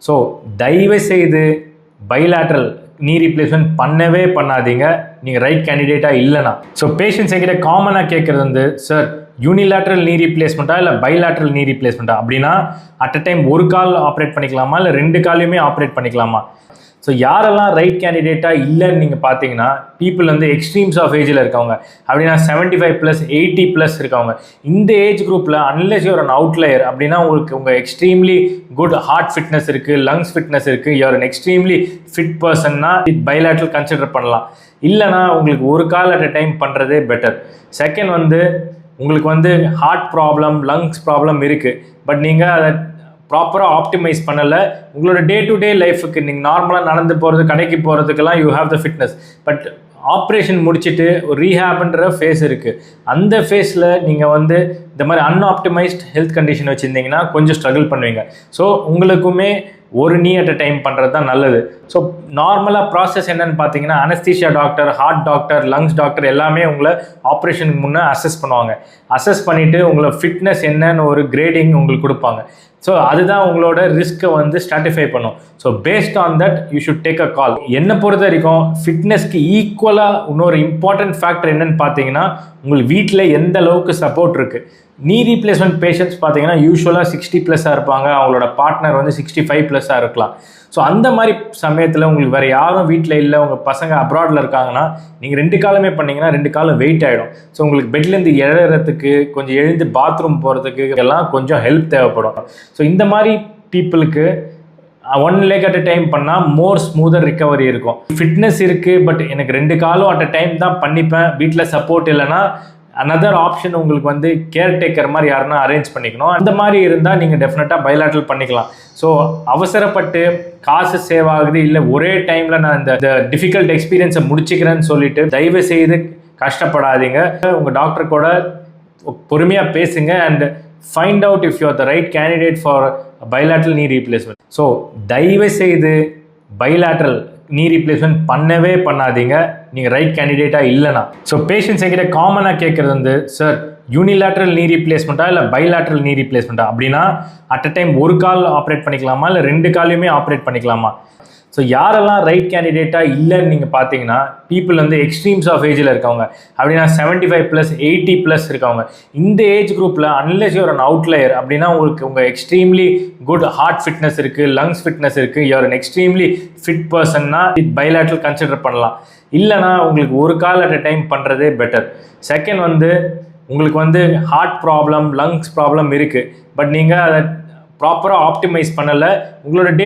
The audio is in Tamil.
ஸோ தயவு செய்து பைலேட்ரல் நீ ரீப்ளேஸ்மெண்ட் பண்ணவே பண்ணாதீங்க நீங்கள் ரைட் கேண்டிடேட்டாக இல்லைனா. ஸோ பேஷண்ட்ஸ் என்கிட்ட காமனாக கேட்குறது வந்து, சார் யூனிலேட்ரல் நீ ரீப்ளேஸ்மெண்ட்டா இல்லை பைலேட்ரல் நீ ரீப்ளேஸ்மெண்ட்டா அப்படின்னா அட் அ டைம் ஒரு கால் ஆப்ரேட் பண்ணிக்கலாமா இல்லை ரெண்டு காலையுமே ஆப்ரேட் பண்ணிக்கலாமா? ஸோ யாரெல்லாம் ரைட் கேண்டிடேட்டாக இல்லைன்னு நீங்கள் பார்த்தீங்கன்னா, பீப்புள் வந்து எக்ஸ்ட்ரீம்ஸ் ஆஃப் ஏஜில் இருக்கவங்க, அப்படின்னா 75+ 80+ இருக்கவங்க. இந்த ஏஜ் குரூப்பில் அன்லெஸ் யூர் அன் அவுட்லயர் அப்படின்னா உங்களுக்கு உங்கள் எக்ஸ்ட்ரீம்லி குட் ஹார்ட் ஃபிட்னஸ் இருக்குது, லங்ஸ் ஃபிட்னஸ் இருக்குது, யூஆர் அன் எக்ஸ்ட்ரீம்லி ஃபிட் பர்சன்னா பைலேட்ரல் கன்சிடர் பண்ணலாம். இல்லைனா உங்களுக்கு ஒரு கால் அட் அ டைம் பண்ணுறதே பெட்டர். செகண்ட் வந்து உங்களுக்கு வந்து ஹார்ட் ப்ராப்ளம், லங்ஸ் ப்ராப்ளம் இருக்குது, பட் நீங்கள் அதை ப்ராப்பராக ஆப்டிமைஸ் பண்ணலை. உங்களோட டே டு டே லைஃபுக்கு நீங்கள் நார்மலாக நடந்து போகிறது, கடைக்கு போகிறதுக்கெல்லாம் you have the fitness. But operation முடிச்சுட்டு ஒரு ரீஹேப்ன்ற ஃபேஸ் இருக்குது. அந்த ஃபேஸில் நீங்கள் வந்து இந்த மாதிரி அன்ஆப்டிமைஸ்ட் ஹெல்த் கண்டிஷன் வச்சுருந்தீங்கன்னா கொஞ்சம் ஸ்ட்ரகிள் பண்ணுவீங்க. ஸோ உங்களுக்குமே ஒரு நீ அட் அ டைம் பண்ணுறது தான் நல்லது. ஸோ நார்மலாக ப்ராசஸ் என்னன்னு பார்த்தீங்கன்னா, anaesthesia doctor, heart doctor, lungs doctor எல்லாமே உங்களை ஆப்ரேஷனுக்கு முன்னே அசஸ் பண்ணுவாங்க. அசஸ் பண்ணிவிட்டு உங்களை ஃபிட்னஸ் என்னன்னு ஒரு கிரேடிங் உங்களுக்கு கொடுப்பாங்க. ஸோ அதுதான் உங்களோட ரிஸ்க்கை வந்து ஸ்ட்ராட்டிஃபை பண்ணும். So based on that you should take a call. என்னை பொறுத்த வரைக்கும் ஃபிட்னஸ்க்கு ஈக்குவலாக இன்னொரு இம்பார்ட்டன்ட் ஃபேக்டர் என்னன்னு பார்த்தீங்கன்னா, உங்களுக்கு வீட்டில் எந்த அளவுக்கு சப்போர்ட் இருக்குது. நீ ரீப்ளேஸ்மெண்ட் பேஷண்ட்ஸ் பார்த்தீங்கன்னா யூஸ்வலாக 60+ இருப்பாங்க, அவங்களோட பார்ட்னர் வந்து 65+ இருக்கலாம். ஸோ அந்த மாதிரி சமயத்தில் உங்களுக்கு வேறு யாரும் வீட்டில் இல்லை, உங்கள் பசங்க அப்ராடில் இருக்காங்கன்னா நீங்கள் 2 காலமே பண்ணிங்கன்னா 2 காலம் வெயிட் ஆகிடும். ஸோ உங்களுக்கு பெட்லேருந்து எழறதுக்கு, கொஞ்சம் எழுந்து பாத்ரூம் போகிறதுக்கு எல்லாம் கொஞ்சம் ஹெல்ப் தேவைப்படும். ஸோ இந்த மாதிரி பீப்புளுக்கு 1 leg அட் அ டைம் பண்ணால் மோர் ஸ்மூதர் ரிகவரி இருக்கும். ஃபிட்னஸ் இருக்குது, பட் எனக்கு 2 காலம் அட் அ டைம் தான் பண்ணிப்பேன், வீட்டில் சப்போர்ட் இல்லைன்னா அனதர் ஆப்ஷன் உங்களுக்கு வந்து கேர்டேக்கர் மாதிரி யாருன்னா அரேஞ்ச் பண்ணிக்கணும். அந்த மாதிரி இருந்தால் நீங்கள் டெஃபினட்டாக பைலேட்ரல் பண்ணிக்கலாம். ஸோ அவசரப்பட்டு காசு சேவ் ஆகுது, இல்லை ஒரே டைமில் நான் இந்த டிஃபிகல்ட் எக்ஸ்பீரியன்ஸை முடிச்சுக்கிறேன்னு சொல்லிட்டு தயவு செய்து கஷ்டப்படாதீங்க. உங்கள் டாக்டர் கூட பொறுமையாக பேசுங்க and find out if you are the right candidate for bilateral knee replacement. So தயவு செய்து பைலேட்ரல் நீ ரீப்ளேஸ்மெண்ட் பண்ணவே பண்ணாதீங்க நீங்கள் ரைட் கேண்டிடேட்டாக இல்லைனா. ஸோ பேஷண்ட்ஸ் என்கிட்ட காமனாக கேட்குறது வந்து, சார் யூனிலேட்ரல் நீ ரீப்ளேஸ்மெண்ட்டா இல்லை பைலேட்ரல் நீ ரீப்ளேஸ்மெண்ட்டா அப்படின்னா அட் அ டைம் ஒரு கால் ஆப்ரேட் பண்ணிக்கலாமா இல்லை ரெண்டு காலையுமே ஆப்ரேட் பண்ணிக்கலாமா? ஸோ யாரெல்லாம் ரைட் கேண்டிடேட்டாக இல்லைன்னு நீங்கள் பார்த்தீங்கன்னா, பீப்புள் வந்து எக்ஸ்ட்ரீம்ஸ் ஆஃப் ஏஜில் இருக்கவங்க, அப்படின்னா 75+ 80+ இருக்கவங்க. இந்த ஏஜ் குரூப்பில் அன்லெஸ் யூர் அன் அவுட்லயர் அப்படின்னா உங்களுக்கு உங்கள் எக்ஸ்ட்ரீம்லி குட் ஹார்ட் ஃபிட்னஸ் இருக்குது, லங்ஸ் ஃபிட்னஸ் இருக்குது, யூஆர் அன் எக்ஸ்ட்ரீம்லி ஃபிட் பர்சன்னா பைலேட்ரல் கன்சிடர் பண்ணலாம். இல்லைனா உங்களுக்கு ஒரு கால் அட் அ டைம் பண்ணுறதே பெட்டர். செகண்ட் வந்து உங்களுக்கு வந்து ஹார்ட் ப்ராப்ளம், லங்ஸ் ப்ராப்ளம் இருக்குது, பட் நீங்கள் அதை ப்ராப்பராக ஆப்டிமைஸ் பண்ணலை. உங்களோட